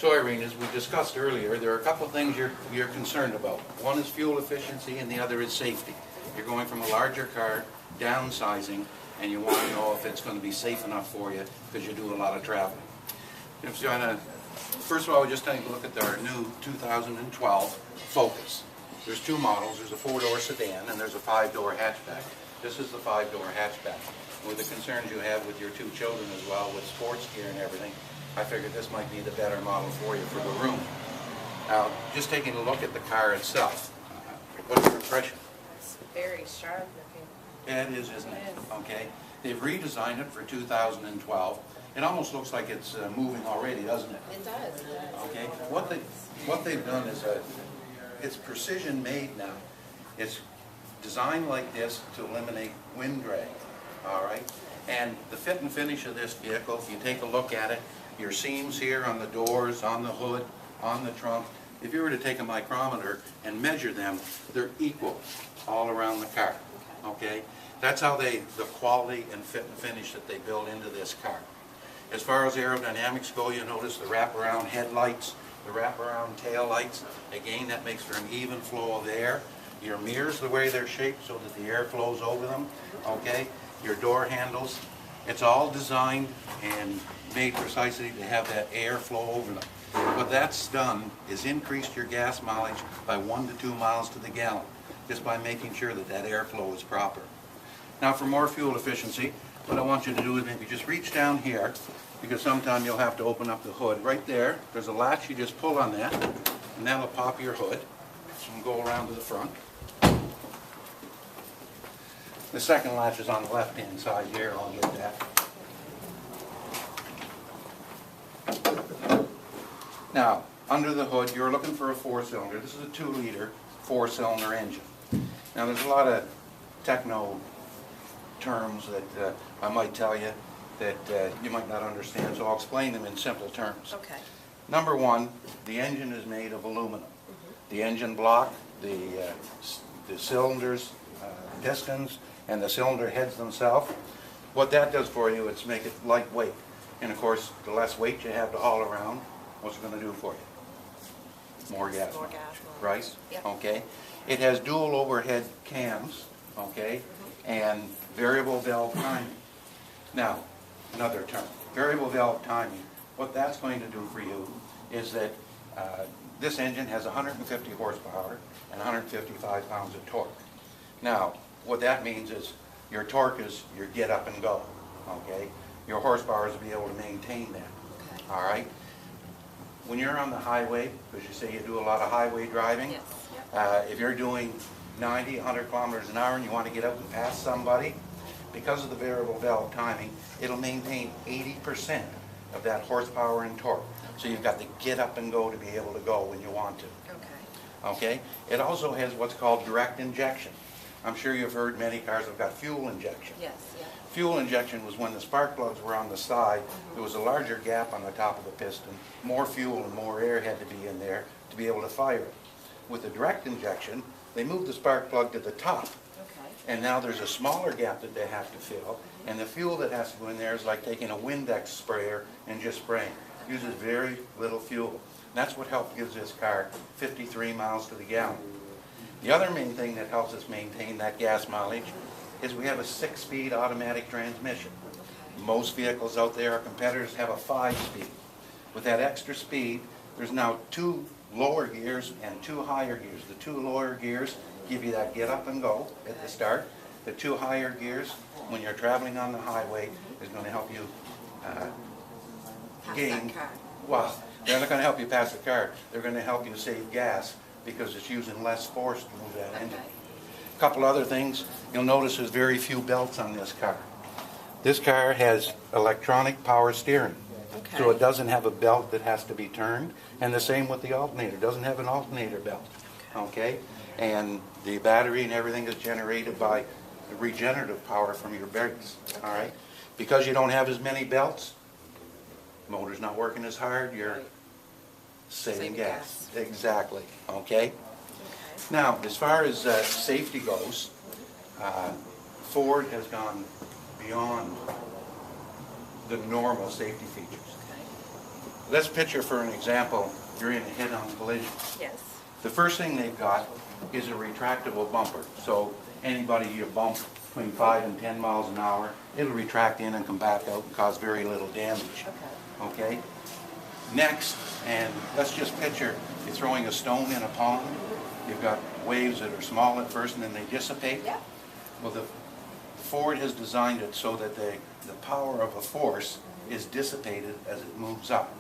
So Irene, as we discussed earlier, there are a couple of things you're concerned about. One is fuel efficiency and the other is safety. You're going from a larger car, downsizing, and you want to know if it's going to be safe enough for you because you do a lot of travel. If you're gonna, first of all, we're just taking a look at our new 2012 Focus. There's two models. There's a 4-door sedan and there's a 5-door hatchback. This is the 5-door hatchback. With the concerns you have with your two children as well, with sports gear and everything, I figured this might be the better model for you for the room. Now, just taking a look at the car itself, what's your impression? It's very sharp looking. Yeah, it is, isn't it? It is. Okay. They've redesigned it for 2012. It almost looks like it's moving already, doesn't it? It does. Okay. What they've done is it's precision made now. It's designed like this to eliminate wind drag. All right. And the fit and finish of this vehicle, if you take a look at it, your seams here on the doors, on the hood, on the trunk, if you were to take a micrometer and measure them, they're equal all around the car. Okay? That's how the quality and fit and finish that they build into this car. As far as aerodynamics go, you notice the wraparound headlights, the wraparound tail lights. Again, that makes for an even flow of air. Your mirrors, the way they're shaped so that the air flows over them. Okay? Your door handles. It's all designed and made precisely to have that air flow over them. What that's done is increased your gas mileage by 1 to 2 miles to the gallon, just by making sure that that airflow is proper. Now for more fuel efficiency, what I want you to do is maybe just reach down here, because sometime you'll have to open up the hood. Right there, there's a latch, you just pull on that, and that'll pop your hood, and go around to the front. The second latch is on the left-hand side here, I'll get that. Now, under the hood, you're looking for a 4-cylinder. This is a 2-liter 4-cylinder engine. Now, there's a lot of techno terms that I might tell you that you might not understand, so I'll explain them in simple terms. Okay. Number one, the engine is made of aluminum. The engine block, the cylinders, pistons, and the cylinder heads themselves, what that does for you is make it lightweight. And of course, the less weight you have to haul around, what's it going to do for you? More gas. More gas. Right? Yep. Okay. It has dual overhead cams, okay, and variable valve timing. Now, another term, variable valve timing. What that's going to do for you is that this engine has 150 horsepower and 155 pounds of torque. Now, what that means is your torque is your get up and go, okay? Your horsepower is to be able to maintain that, Okay. all right? When you're on the highway, because you say you do a lot of highway driving, Yes. Yep. if you're doing 90, 100 kilometers an hour and you want to get out and pass somebody, because of the variable valve timing, it'll maintain 80% of that horsepower and torque. So you've got to get up and go to be able to go when you want to. Okay. Okay? It also has what's called direct injection. I'm sure you've heard many cars have got fuel injection. Yes. Yeah. Fuel injection was when the spark plugs were on the side, there was a larger gap on the top of the piston, more fuel and more air had to be in there to be able to fire it. With the direct injection, they moved the spark plug to the top, Okay. and now there's a smaller gap that they have to fill, and the fuel that has to go in there is like taking a Windex sprayer and just spraying. It uses very little fuel. And that's what gives this car 53 miles to the gallon. The other main thing that helps us maintain that gas mileage is we have a 6-speed automatic transmission. Most vehicles out there, our competitors, have a 5-speed. With that extra speed, there's now 2 lower gears and 2 higher gears. The 2 lower gears give you that get up and go at the start. The 2 higher gears, when you're traveling on the highway, is going to help you Pass gain. that car. Well, they're not going to help you pass the car. They're going to help you save gas because it's using less force to move that engine. Okay. A couple other things. You'll notice there's very few belts on this car. This car has electronic power steering. Okay. So it doesn't have a belt that has to be turned. And the same with the alternator. It doesn't have an alternator belt. Okay? And the battery and everything is generated by the regenerative power from your brakes. Okay. All right? Because you don't have as many belts, motor's not working as hard, you're Right. saving Saving gas. gas. Exactly. Okay? Okay. Now, as far as safety goes, Ford has gone beyond the normal safety features. Okay. let's picture for an example, you're in a head-on collision. Yes. The first thing they've got is a retractable bumper. So anybody you bump between 5 and 10 miles an hour, it'll retract in and come back out and cause very little damage. Okay. Okay? Next, and let's just picture you're throwing a stone in a pond. You've got waves that are small at first and then they dissipate. Yeah. Well, the Ford has designed it so that the power of a force is dissipated as it moves up.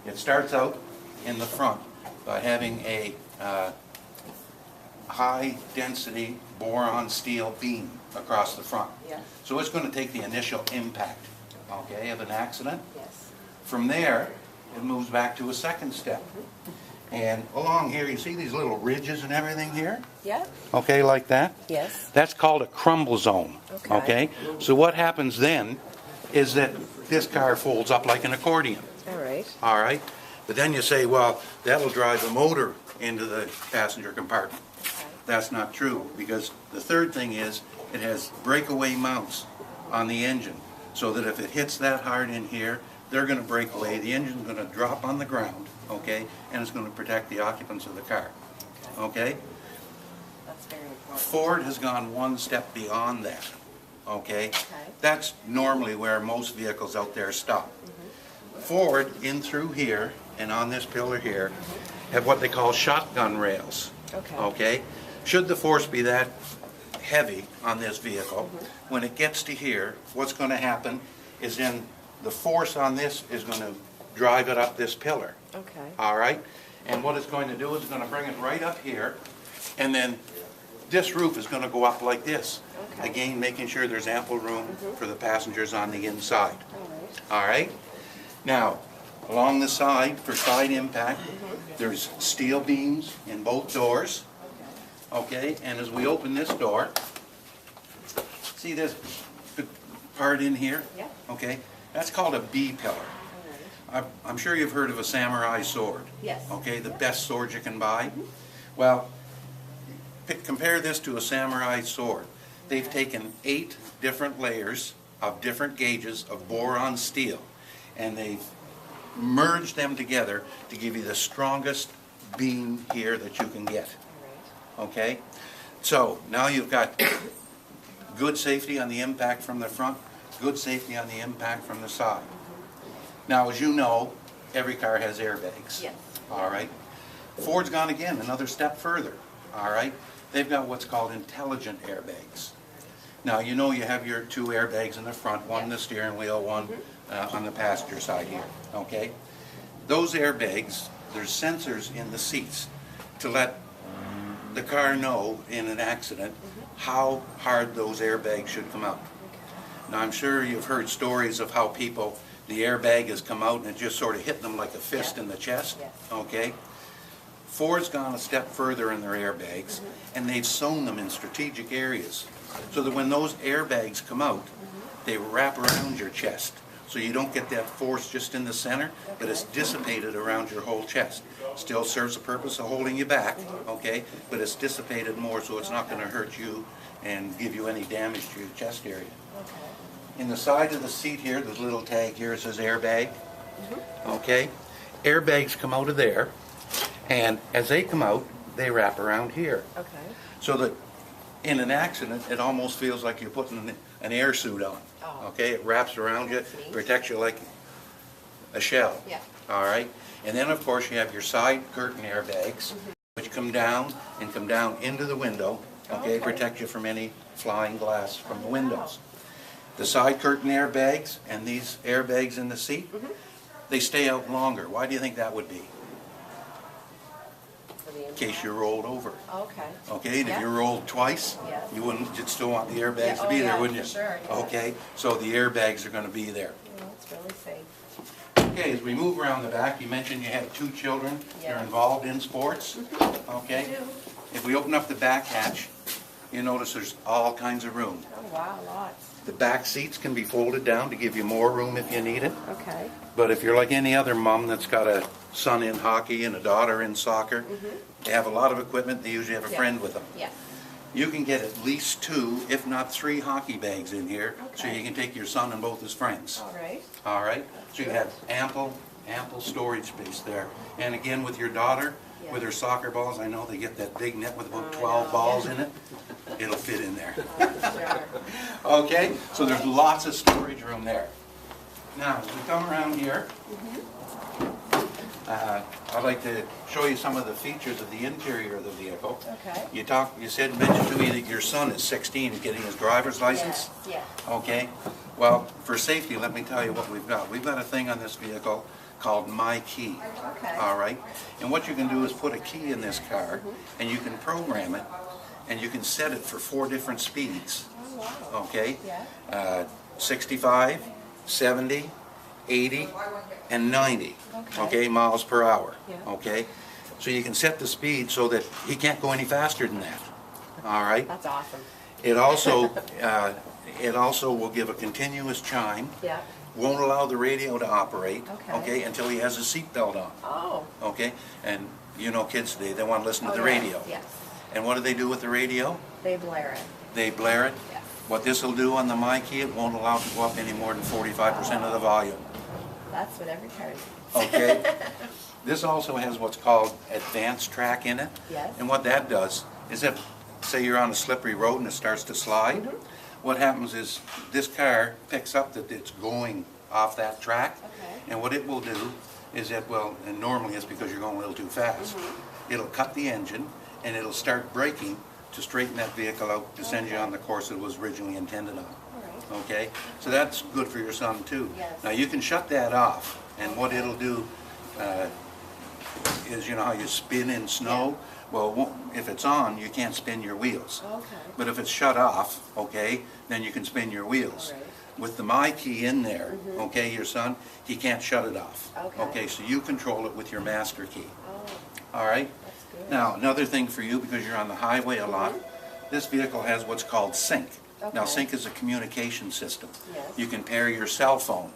It starts out in the front by having a high-density boron steel beam across the front. Yes. So it's going to take the initial impact, okay, of an accident. Yes. From there, it moves back to a second step. And along here, you see these little ridges and everything here? Yeah. Okay, like that? Yes. That's called a crumble zone. Okay. So what happens then is that this car folds up like an accordion. All right. All right? But then you say, well, that'll drive the motor into the passenger compartment. That's not true, because the third thing is it has breakaway mounts on the engine, so that if it hits that hard in here, they're going to break away. The engine's going to drop on the ground, okay, and it's going to protect the occupants of the car, okay? That's very important. Ford has gone one step beyond that, okay? Okay. That's normally where most vehicles out there stop. Ford, in through here and on this pillar here, have what they call shotgun rails, okay? Should the force be that heavy on this vehicle, when it gets to here, what's going to happen is then the force on this is going to drive it up this pillar. Okay. All right? And what it's going to do is it's going to bring it right up here, and then this roof is going to go up like this. Okay. Again, making sure there's ample room for the passengers on the inside. All right. All right? Now, along the side, for side impact, there's steel beams in both doors. Okay, and as we open this door, see this part in here? Yeah. Okay, that's called a B pillar. All right. I'm sure you've heard of a samurai sword. Yes. Okay, the best sword you can buy. Well, compare this to a samurai sword. They've taken 8 different layers of different gauges of boron steel, and they've merged them together to give you the strongest beam here that you can get. Okay, so now you've got good safety on the impact from the front, good safety on the impact from the side. Now, as you know, every car has airbags. Yes. All right. Ford's gone again another step further. All right. They've got what's called intelligent airbags. Now, you know you have your 2 airbags in the front, one in the steering wheel, one on the passenger side here. Okay. Those airbags, there's sensors in the seats to let the car know in an accident how hard those airbags should come out. Now, I'm sure you've heard stories of how people, the airbag has come out and it just sort of hit them like a fist in the chest. Yes. Okay? Ford's gone a step further in their airbags, and they've sewn them in strategic areas so that when those airbags come out, they wrap around your chest. So you don't get that force just in the center, but it's dissipated around your whole chest. Still serves the purpose of holding you back, okay? But it's dissipated more, so it's not going to hurt you and give you any damage to your chest area. Okay. In the side of the seat here, there's a little tag here that says airbag, okay? Airbags come out of there, and as they come out, they wrap around here. Okay. So that in an accident, it almost feels like you're putting an air suit on. Oh. Okay, it wraps around you, That's neat. protects you like a shell. Yeah. All right, and then of course you have your side curtain airbags, which come down and come down into the window. Okay, Okay. protect you from any flying glass from the windows. The side curtain airbags and these airbags in the seat, they stay out longer. Why do you think that would be? For the In case you rolled over. Okay. Okay, and if Yeah. you rolled twice, Yeah. you'd still want the airbags Yeah, to oh, be there, yeah, wouldn't you? for sure, yeah. Okay, so the airbags are going to be there. Well, it's really safe. Okay, as we move around the back, you mentioned you have 2 children. They're Yes. involved in sports. Okay? I do. If we open up the back hatch, you notice there's all kinds of room. Oh, wow, lots. The back seats can be folded down to give you more room if you need it. Okay. But if you're like any other mom that's got a son in hockey and a daughter in soccer, they have a lot of equipment, they usually have a Yeah. friend with them. Yeah. You can get at least 2, if not 3 hockey bags in here, so Okay. you can take your son and both his friends. All right. All right? So you have ample ample storage space there. And again, with your daughter, Yeah. with her soccer balls, I know they get that big net with about I 12 know. balls in it. It'll fit in there. Sure. Okay, so there's lots of storage room there. Now, as we come around here, I'd like to show you some of the features of the interior of the vehicle. Okay. You mentioned to me that your son is 16 and getting his driver's license. Yes, Okay, well, for safety, let me tell you what we've got. We've got a thing on this vehicle called My Key. Okay. All right, and what you can do is put a key in this car, and you can program it, and you can set it for 4 different speeds. Oh, wow. Okay? Yeah. 65, 70, 80, and 90. Okay. Miles per hour. Yeah. Okay? So you can set the speed so that he can't go any faster than that. All right? That's awesome. It also will give a continuous chime. Yeah. Won't allow the radio to operate. Okay. Until he has his seatbelt on. Oh. Okay? And you know kids today, they want to listen to the yes, radio. Yes. And what do they do with the radio? They blare it. They blare it. Yes. What this will do on the My Key, it won't allow it to go up any more than 45% of the volume. That's what every car is. Okay? This also has what's called advanced track in it. Yes. And what that does is if, say you're on a slippery road and it starts to slide, what happens is this car picks up that it's going off that track. Okay. And what it will do is it will, and normally it's because you're going a little too fast, it'll cut the engine and it'll start braking to straighten that vehicle out to send you on the course it was originally intended on. All right. Okay? So that's good for your son too. Yes. Now you can shut that off, and what it'll do is, you know how you spin in snow? Well, if it's on, you can't spin your wheels. Okay. But if it's shut off, okay, then you can spin your wheels. All right. With the My Key in there, okay, your son, he can't shut it off. Okay. Okay, so you control it with your master key. Oh, All right? that's good. Now, another thing for you, because you're on the highway a lot, this vehicle has what's called sync. Now, Okay. sync is a communication system. Yes. You can pair your cell phone,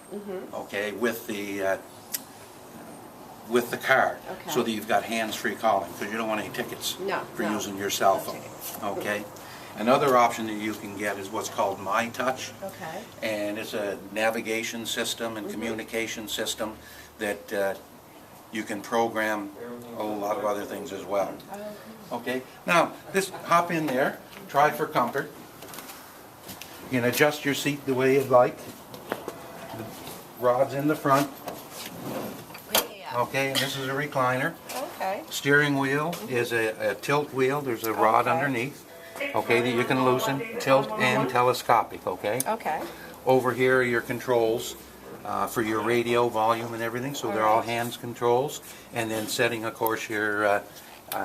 okay, with the car, Okay. so that you've got hands-free calling, because you don't want any tickets No, for no. using your cell No phone. tickets. Okay. Another option that you can get is what's called My Touch. Okay. And it's a navigation system and communication system that you can program a lot of other things as well. Okay, now, hop in there, try for comfort. You can adjust your seat the way you'd like. The rod's in the front, Yeah. okay, and this is a recliner. Okay. Steering wheel is a tilt wheel, there's a rod Okay. underneath, okay, that you can loosen, tilt and telescopic, okay? Okay. Over here are your controls for your radio volume and everything, so they're all hands controls. And then setting, of course, your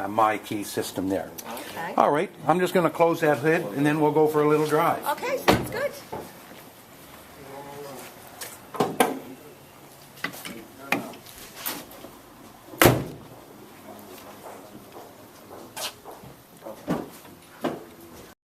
My Key system there. Okay. All right, I'm just going to close that hood and then we'll go for a little drive. Okay, sounds good.